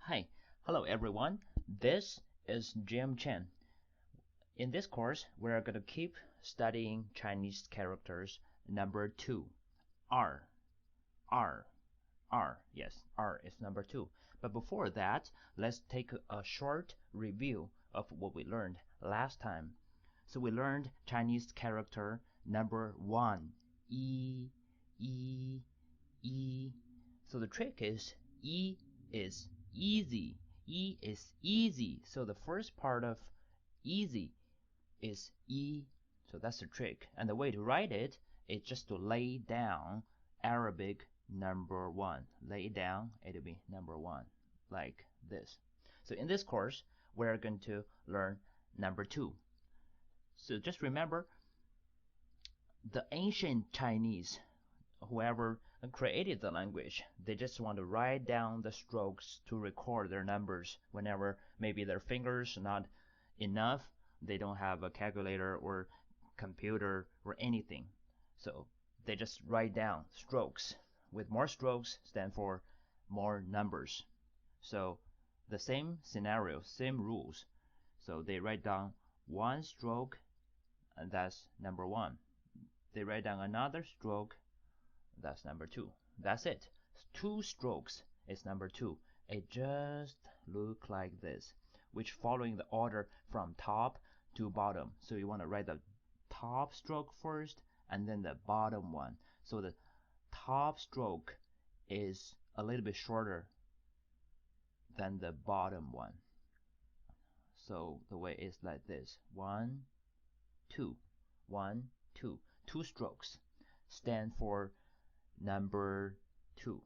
Hi, hello everyone. This is Jim Chen. In this course, we're going to keep studying Chinese characters number 2. R. Yes, R is number 2. But before that, let's take a short review of what we learned last time. So we learned Chinese character number 1. E. So the trick is E is easy. E is easy. So the first part of easy is E. So that's the trick. And the way to write it is just to lay down Arabic number 1. Lay down, it'll be number 1, like this. So in this course, we're going to learn number 2. So just remember, the ancient Chinese, whoever created the language, they just want to write down the strokes to record their numbers whenever maybe their fingers not enough, they don't have a calculator or computer or anything. So they just write down strokes. With more strokes stand for more numbers. So the same scenario, same rules. So they write down one stroke, and that's number 1. They write down another stroke, that's number 2. That's it. 2 strokes is number 2. It just look like this, which following the order from top to bottom. So you want to write the top stroke first and then the bottom one. So the top stroke is a little bit shorter than the bottom one. So the way is like this. 1, 2, 1, 2. 2 strokes stand for number 2.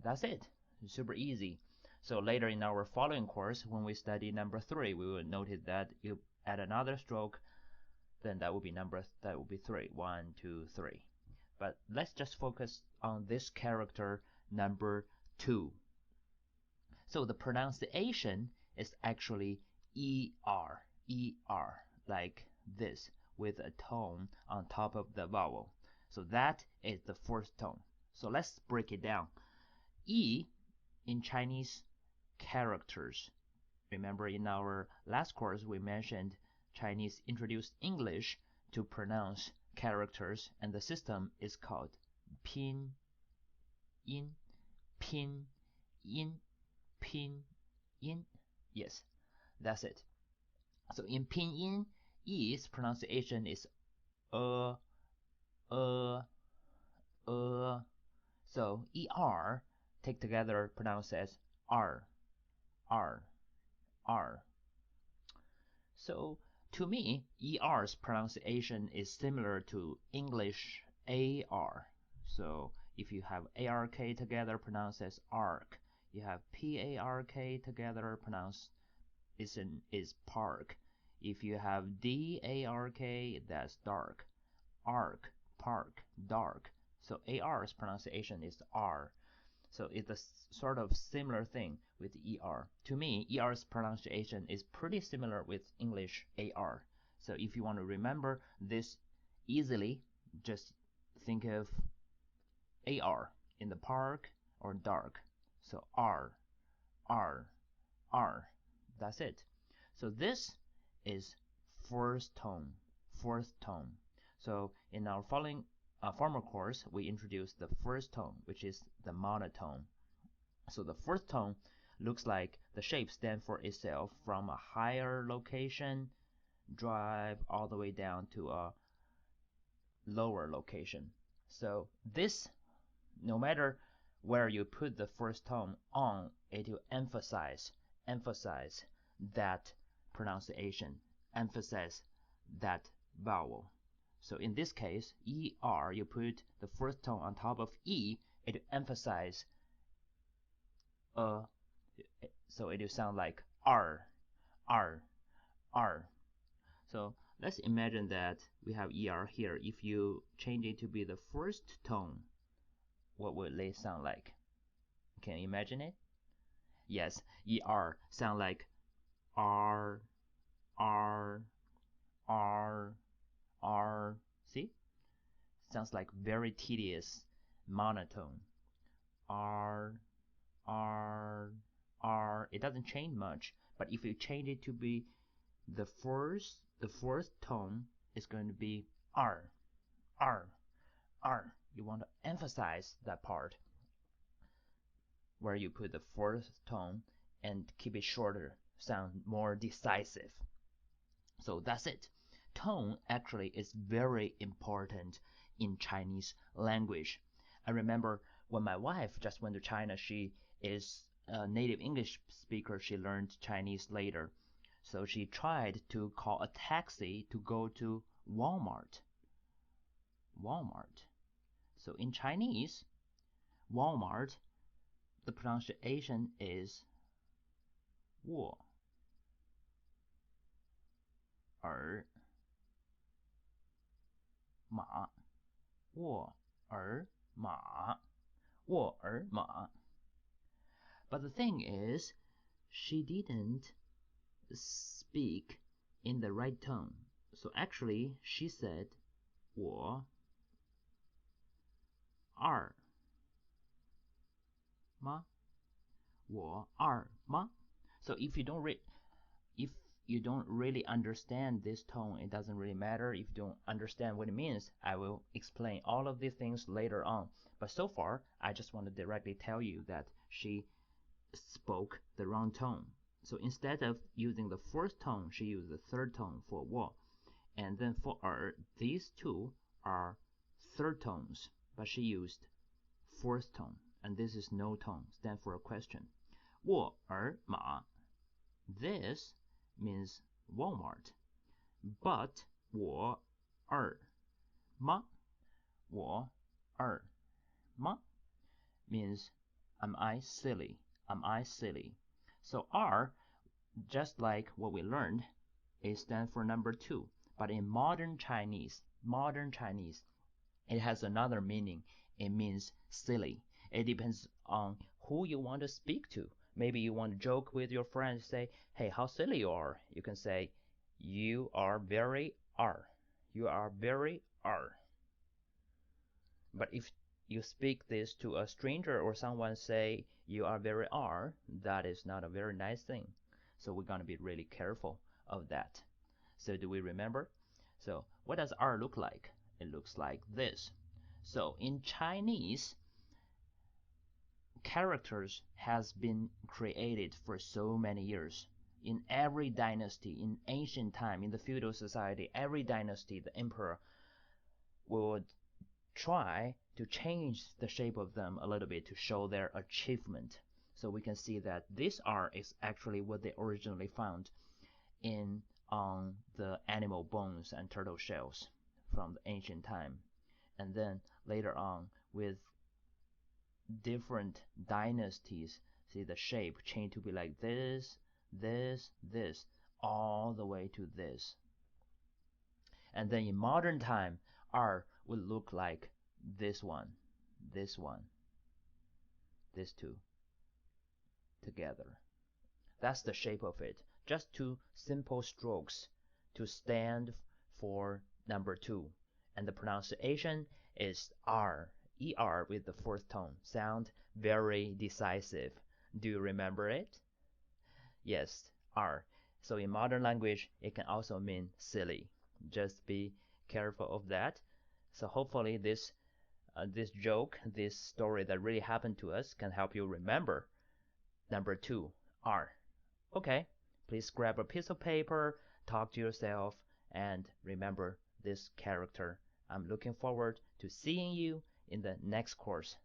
That's it. Super easy. So later in our following course, when we study number 3, we will notice that you add another stroke, then that will be 3. 1, 2, 3. But let's just focus on this character number 2. So the pronunciation is actually ER, like this, with a tone on top of the vowel. So that is the first tone. So let's break it down. E in Chinese characters. Remember in our last course we mentioned Chinese introduced English to pronounce characters, and the system is called pinyin. Yes, that's it. So in pinyin, E's pronunciation is So ER take together pronounce as R. So to me, ER's pronunciation is similar to English AR. So if you have ARK together, pronounce as ARK. You have PARK together, pronounce is park. If you have DARK, that's dark. Ark, park, dark. So AR's pronunciation is R. So it's a sort of similar thing with ER. To me, ER's pronunciation is pretty similar with English AR. So if you want to remember this easily, just think of AR in the park or dark. So R. That's it. So this is fourth tone. So in our former course, we introduced the first tone, which is the monotone. So the fourth tone looks like the shape stands for itself from a higher location, drive all the way down to a lower location. So this, no matter where you put the first tone on, it will emphasize that pronunciation, emphasize that vowel. So in this case, ER, you put the first tone on top of E, it emphasize so it will sound like R. So let's imagine that we have ER here. If you change it to be the first tone, what will they sound like? Can you imagine it? Yes, ER sound like R. See? Sounds like very tedious monotone. R. it doesn't change much. But if you change it to be the fourth tone is going to be R. You want to emphasize that part where you put the fourth tone and keep it shorter, sound more decisive. So that's it. Tone actually is very important in Chinese language. I remember when my wife just went to China, she is a native English speaker. She learned Chinese later. So she tried to call a taxi to go to Walmart. So in Chinese, Walmart, the pronunciation is 沃尔玛 But the thing is, she didn't speak in the right tone. So actually, she said 我二吗 So if you don't really understand this tone, it doesn't really matter. If you don't understand what it means, I will explain all of these things later on. But so far, I just want to directly tell you that she spoke the wrong tone. So instead of using the fourth tone, she used the third tone for 我. And then for 尔, these two are third tones, but she used fourth tone. And this is no tone, stand for a question. 沃尔玛 This means Walmart. But 我二吗 means am I silly? So R, just like what we learned, it stands for number 2. But in modern Chinese, it has another meaning. It means silly. It depends on who you want to speak to. Maybe you want to joke with your friends, say, hey, how silly you are. You can say, you are very R. But if you speak this to a stranger or someone say, you are very R, that is not a very nice thing. So we're going to be really careful of that. So do we remember? So what does R look like? It looks like this. So in Chinese, characters has been created for so many years. In every dynasty, in ancient time, in the feudal society, every dynasty, the emperor would try to change the shape of them a little bit to show their achievement. So we can see that this R is actually what they originally found in the animal bones and turtle shells from the ancient time. And then later on, with different dynasties, see the shape changed to be like this, all the way to this. And then in modern time, R would look like this one, these two together. That's the shape of it. Just two simple strokes to stand for number 2. And the pronunciation is R, ER with the fourth tone. Sound very decisive. Do you remember it? Yes, R. So in modern language, it can also mean silly. Just be careful of that. So hopefully this joke, this story that really happened to us can help you remember number 2, R. Okay, please grab a piece of paper, talk to yourself, and remember this character. I'm looking forward to seeing you in the next course.